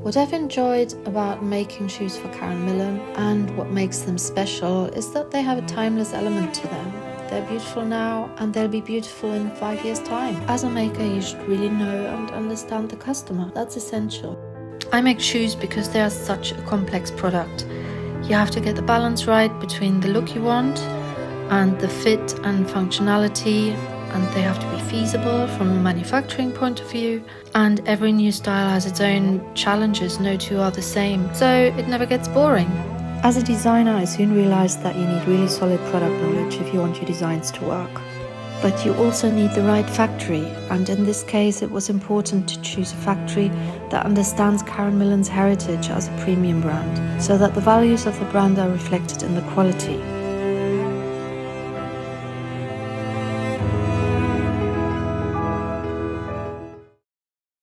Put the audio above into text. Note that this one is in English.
What I've enjoyed about making shoes for Karen Millen and what makes them special is that they have a timeless element to them. They're beautiful now and they'll be beautiful in 5 years' time. As a maker, you should really know and understand the customer. That's essential. I make shoes because they are such a complex product. You have to get the balance right between the look you want and the fit and functionality, and they have to be feasible from a manufacturing point of view. And every new style has its own challenges, no two are the same, so it never gets boring. As a designer, I soon realized that you need really solid product knowledge if you want your designs to work. But you also need the right factory, and in this case it was important to choose a factory that understands Karen Millen's heritage as a premium brand, so that the values of the brand are reflected in the quality.